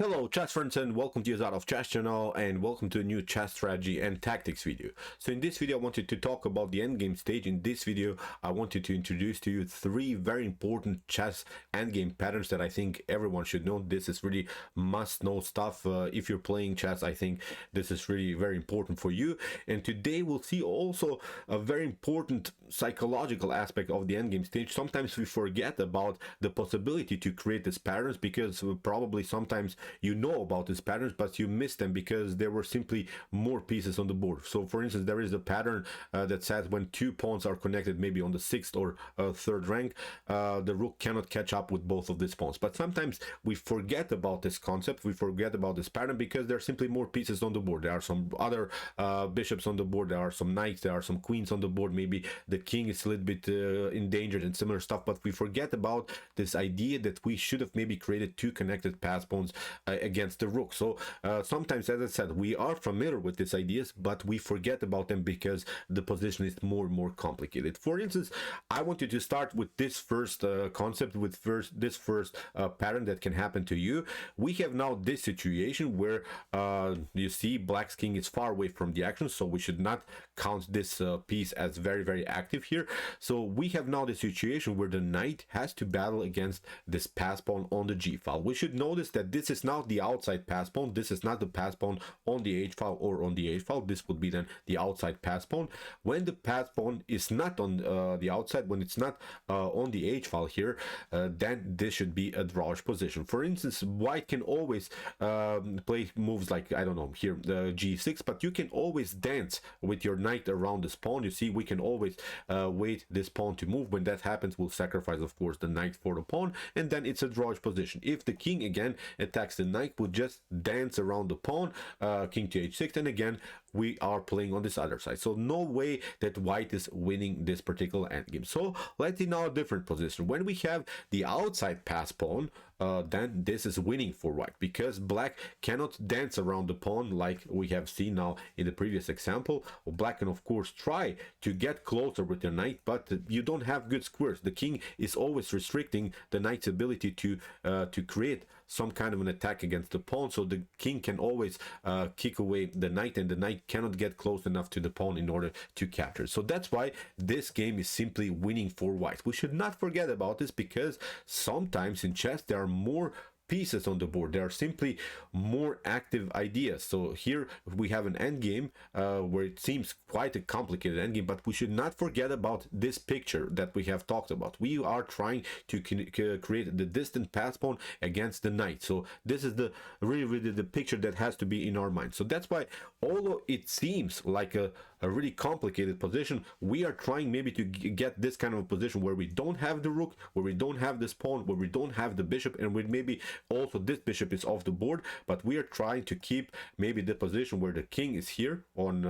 Hello chess friends and welcome to your Out of Chess channel and welcome to a new chess strategy and tactics video. So in this video I wanted to talk about the endgame stage. In this video I wanted to introduce to you three very important chess endgame patterns that I think everyone should know. This is really must know stuff. If you're playing chess, I think this is really very important for you. And today we'll see also a very important psychological aspect of the endgame stage. Sometimes we forget about the possibility to create these patterns because probably sometimes you know about these patterns but you miss them because there were simply more pieces on the board. So for instance, there is a pattern that says when two pawns are connected maybe on the 6th or 3rd rank, the rook cannot catch up with both of these pawns. But sometimes we forget about this concept, we forget about this pattern because there are simply more pieces on the board. There are some other bishops on the board, there are some knights, there are some queens on the board, maybe the king is a little bit endangered and similar stuff. But we forget about this idea that we should have maybe created two connected pass pawns against the rook. So sometimes, as I said, we are familiar with these ideas but we forget about them because the position is more and more complicated. For instance, I want you to start with this first concept, with this first pattern that can happen to you. We have now this situation where you see black's king is far away from the action, so we should not count this piece as very active here. So we have now the situation where the knight has to battle against this pass pawn on the g file. We should notice that this is now the outside pass pawn. This is not the pass pawn on the h file or on the h file. This would be then the outside pass pawn. When the pass pawn is not on the outside, when it's not on the h file here, then this should be a drawish position. For instance, white can always play moves like, I don't know, here the g6, but you can always dance with your knight around this pawn. You see, we can always wait this pawn to move. When that happens, we'll sacrifice, of course, the knight for the pawn, and then it's a drawish position. If the king again attacks the knight, would just dance around the pawn, king to h6, and again we are playing on this other side. So no way that white is winning this particular endgame. So let's see now a different position. When we have the outside pass pawn, then this is winning for white because black cannot dance around the pawn like we have seen now in the previous example. Black can of course try to get closer with the knight, but you don't have good squares. The king is always restricting the knight's ability to create some kind of an attack against the pawn, so the king can always kick away the knight and the knight cannot get close enough to the pawn in order to capture. So that's why this game is simply winning for white. We should not forget about this because sometimes in chess there are more pieces on the board, there are simply more active ideas. So here we have an endgame where it seems quite a complicated endgame, but we should not forget about this picture that we have talked about. We are trying to create the distant pass pawn against the knight. So this is the really the picture that has to be in our mind. So that's why, although it seems like a really complicated position, we are trying maybe to get this kind of a position where we don't have the rook, where we don't have this pawn, where we don't have the bishop, and with maybe also this bishop is off the board, but we are trying to keep maybe the position where the king is here on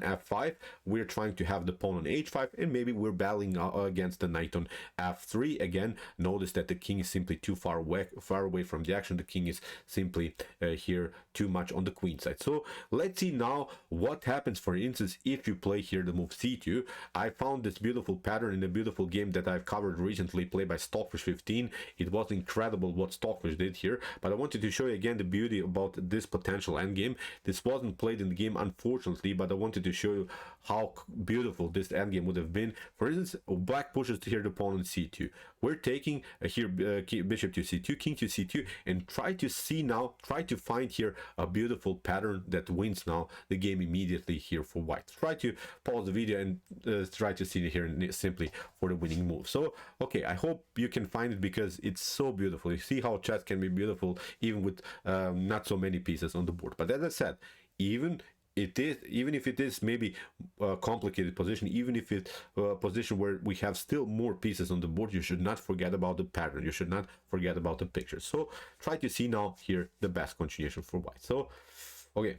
f5. We're trying to have the pawn on h5, and maybe we're battling against the knight on f3. Again, notice that the king is simply too far away from the action. The king is simply here too much on the queen side. So let's see now what happens, for instance, if you play here the move c2. I found this beautiful pattern in a beautiful game that I've covered recently, played by Stockfish 15. It was incredible what Stockfish did here, but I wanted to show you again the beauty about this potential endgame. This wasn't played in the game, unfortunately, but I wanted to show you how beautiful this endgame would have been. For instance, black pushes here the pawn on c2. We're taking here bishop to c2, king to c2, and try to find here a beautiful pattern that wins now the game immediately here for white. Try to pause the video and try to see it here simply for the winning move. So okay, I hope you can find it because it's so beautiful. You see how chess can be beautiful even with not so many pieces on the board. But as I said, even if it is maybe a complicated position, even if it's a position where we have still more pieces on the board, you should not forget about the pattern. You should not forget about the picture. So try to see now here the best continuation for white. So okay,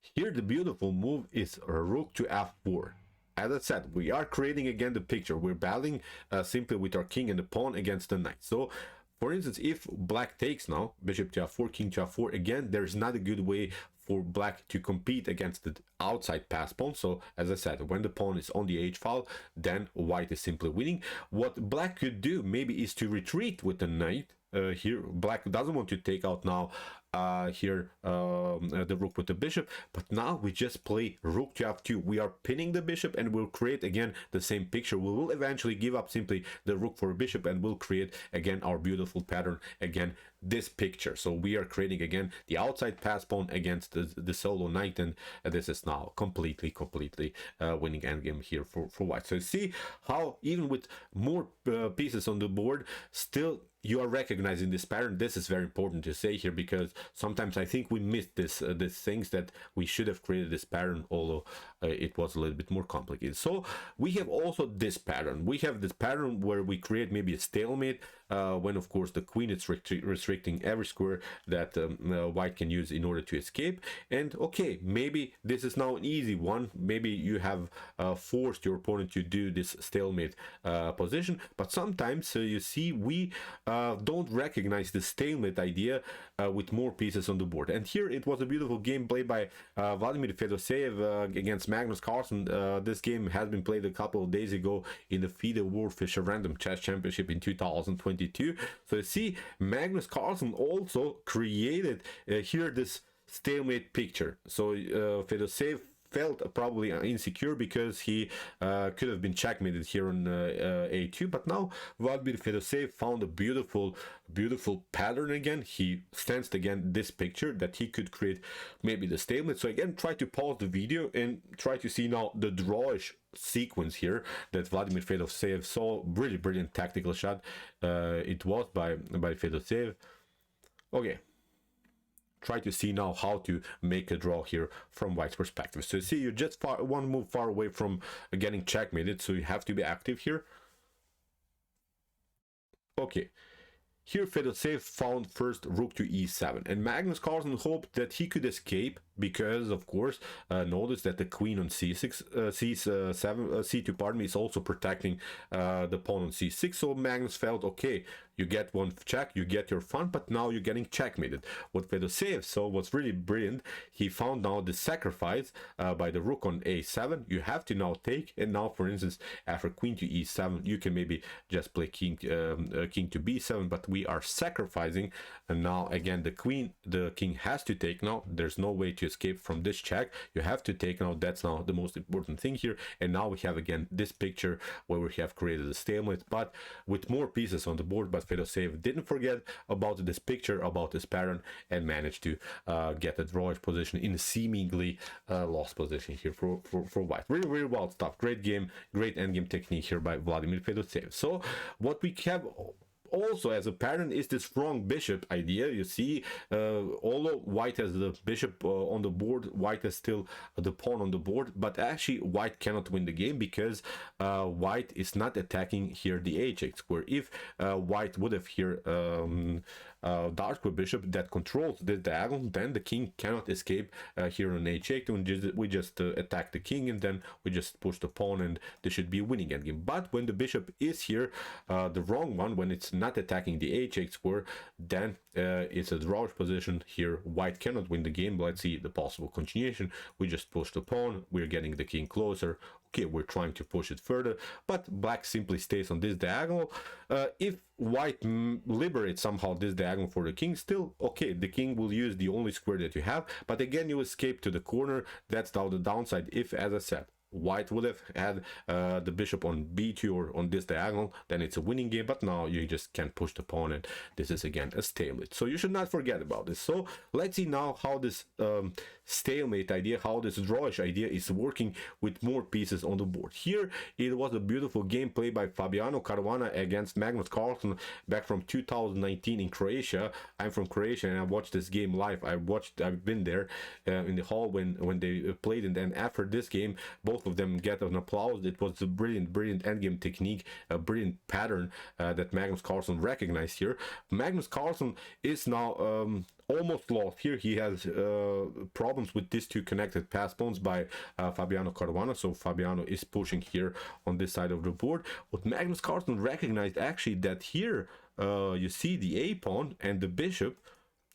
here the beautiful move is rook to f4. As I said, we are creating again the picture. We're battling simply with our king and the pawn against the knight. So for instance, if black takes now, bishop to f4, king to f4, again, there's not a good way for black to compete against the outside pass pawn. So as I said, when the pawn is on the h file, then white is simply winning. What black could do maybe is to retreat with the knight here black doesn't want to take out now here the rook with the bishop, but now we just play rook to f2. We are pinning the bishop and we'll create again the same picture. We will eventually give up simply the rook for a bishop and we'll create again our beautiful pattern, again this picture. So we are creating again the outside pass pawn against the solo knight, and this is now completely winning endgame here for white. So you see how even with more pieces on the board, still you are recognizing this pattern. This is very important to say here, because sometimes I think we missed these things that we should have created this pattern, although it was a little bit more complicated. So we have also this pattern. We have this pattern where we create maybe a stalemate when of course the queen is restricting every square that white can use in order to escape. And okay, maybe this is now an easy one. Maybe you have forced your opponent to do this stalemate position, but sometimes you see we don't recognize the stalemate idea with more pieces on the board. And here it was a beautiful game played by Vladimir Fedoseev against Magnus Carlsen. This game has been played a couple of days ago in the FIDE World Fischer Random Chess Championship in 2022. So you see Magnus Carlsen also created here this stalemate picture. So Fedoseev felt probably insecure because he could have been checkmated here on a2, but now Vladimir Fedoseev found a beautiful pattern again. He sensed again this picture that he could create maybe the stalemate. So again, try to pause the video and try to see now the drawish sequence here that Vladimir Fedoseev saw. Really brilliant tactical shot it was by Fedoseev. Okay, try to see now how to make a draw here from white's perspective. So you see, you're just one move far away from getting checkmated, so you have to be active here. Okay, here Fedoseev found first rook to e7, and Magnus Carlsen hoped that he could escape because of course notice that the queen on c6 c2 pardon me, is also protecting the pawn on c6. So Magnus felt, okay, you get one check, you get your fun, but now you're getting checkmated. What Fedoseev saw was really brilliant. He found now the sacrifice by the rook on a7. You have to now take, and now for instance after queen to e7 you can maybe just play king to b7, but we are sacrificing, and now again the king has to take. Now there's no way to escape from this check. You have to take now. That's now the most important thing here. And now we have again this picture where we have created a stalemate, but with more pieces on the board. But Fedoseev didn't forget about this picture, about this pattern, and managed to get a drawish position in a seemingly lost position here for white. Really wild stuff. Great game, great endgame technique here by Vladimir Fedoseev. So what we have also as a pattern is this wrong bishop idea. You see, although white has the bishop on the board, white has still the pawn on the board, but actually white cannot win the game because white is not attacking here the h8 square. If white would have here dark square bishop that controls the diagonal, then the king cannot escape here on h8, and we just attack the king, and then we just push the pawn, and this should be a winning endgame. But when the bishop is here, the wrong one, when it's not attacking the h8 square, then it's a drawish position here. White cannot win the game. Let's see the possible continuation. We just push the pawn, we're getting the king closer. Okay, we're trying to push it further, but black simply stays on this diagonal. If white liberates somehow this diagonal for the king, still okay, the king will use the only square that you have, but again you escape to the corner. That's now the downside. If, as I said, white would have had the bishop on b2 or on this diagonal, then it's a winning game, but now you just can't push the pawn, and this is again a stalemate. So you should not forget about this. So let's see now how this stalemate idea, how this drawish idea is working with more pieces on the board. Here it was a beautiful game played by Fabiano Caruana against Magnus Carlsen back from 2019 in Croatia. I'm from Croatia and I watched this game live. I've been there in the hall when they played, and then after this game both of them get an applause. It was a brilliant endgame technique, a brilliant pattern that Magnus Carlsen recognized here. Magnus Carlsen is now almost lost here. He has problems with these two connected pass pawns by Fabiano Caruana. So Fabiano is pushing here on this side of the board. What Magnus Carlsen recognized actually that here you see the a pawn and the bishop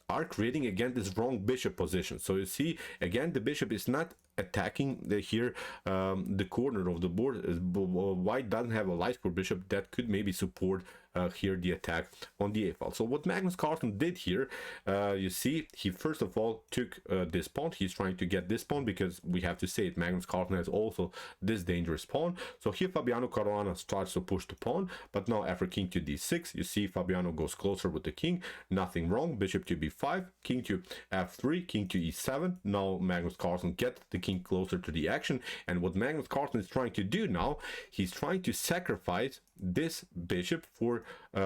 are creating again this wrong bishop position. So you see again the bishop is not attacking the corner of the board. White doesn't have a light square bishop that could maybe support here the attack on the a file. So what Magnus Carlsen did here, you see, he first of all took this pawn. He's trying to get this pawn because we have to say it, Magnus Carlsen has also this dangerous pawn. So here Fabiano Caruana starts to push the pawn, but now after king to d6, you see Fabiano goes closer with the king, nothing wrong. Bishop to b5, king to f3, king to e7. Now Magnus Carlsen gets the king closer to the action, and what Magnus Carlsen is trying to do now, he's trying to sacrifice this bishop for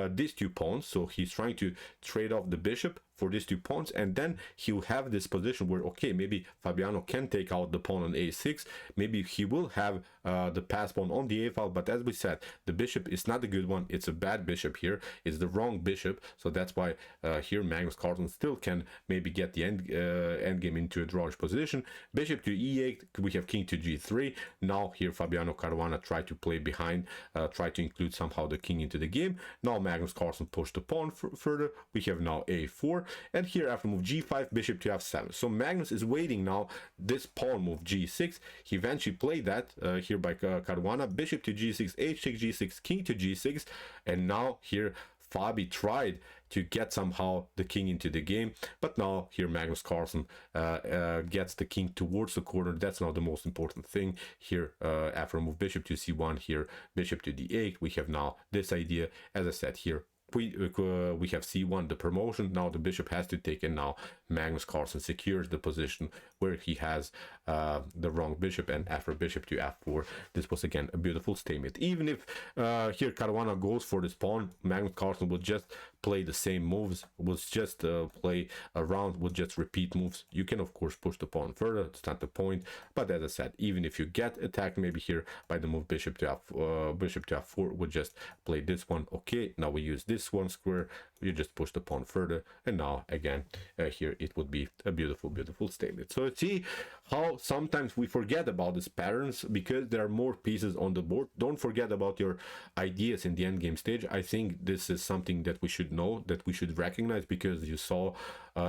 these two pawns. So he's trying to trade off the bishop for these two pawns, and then he'll have this position where, okay, maybe Fabiano can take out the pawn on a6, maybe he will have the pass pawn on the a file, but as we said, the bishop is not a good one. It's a bad bishop here, it's the wrong bishop. So that's why here Magnus Carlsen still can maybe get the end game into a drawish position. Bishop to e8, we have king to g3. Now here Fabiano Caruana tried to play behind, try to include somehow the king into the game. Now Magnus Carlsen pushed the pawn further. We have now a4, and here after move g5, bishop to f7. So Magnus is waiting now this pawn move g6. He eventually played that here by Caruana. Bishop to g6, h takes g6, king to g6, and now here Fabi tried to get somehow the king into the game, but now here Magnus Carlsen gets the king towards the corner. That's now the most important thing here. After move bishop to c1, here bishop to d8, we have now this idea. As I said here, we have c1, the promotion. Now the bishop has to take, and now Magnus Carlsen secures the position where he has the wrong bishop, and after bishop to f4, this was again a beautiful stalemate. Even if here Caruana goes for this pawn, Magnus Carlsen will just play the same moves, will just play around, will just repeat moves. You can of course push the pawn further, it's not the point, but as I said, even if you get attacked maybe here by the move bishop to f4, we'll just play this one. Okay, now we use this one square, you just push the pawn further, and now again here it would be a beautiful stalemate. So see how sometimes we forget about these patterns because there are more pieces on the board. Don't forget about your ideas in the endgame stage. I think this is something that we should know, that we should recognize, because you saw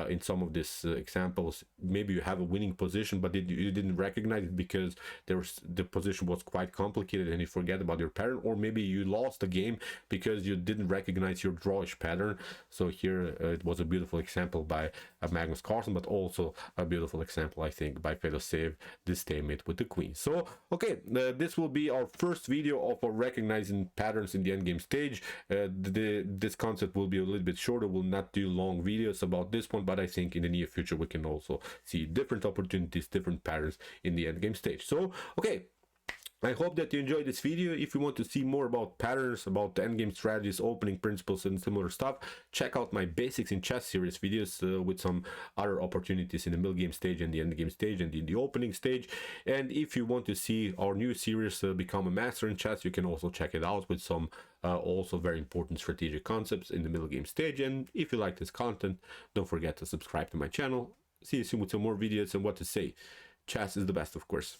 in some of these examples, maybe you have a winning position, but you didn't recognize it because the position was quite complicated and you forget about your pattern, or maybe you lost the game because you didn't recognize your drawish pattern. So here it was a beautiful example by Magnus Carlsen, but also a beautiful example, I think, by Fedoseev, this stalemate with the queen. So okay, this will be our first video of recognizing patterns in the endgame stage. This concept will be a little bit shorter, we'll not do long videos about this one, but I think in the near future we can also see different opportunities, different patterns in the endgame stage. So okay, I hope that you enjoyed this video. If you want to see more about patterns, about the endgame strategies, opening principles and similar stuff, check out my basics in chess series videos with some other opportunities in the middle game stage and the endgame stage and in the opening stage. And if you want to see our new series, Become a Master in Chess, you can also check it out with some also very important strategic concepts in the middle game stage. And if you like this content, don't forget to subscribe to my channel. See you soon with some more videos. And what to say, chess is the best, of course.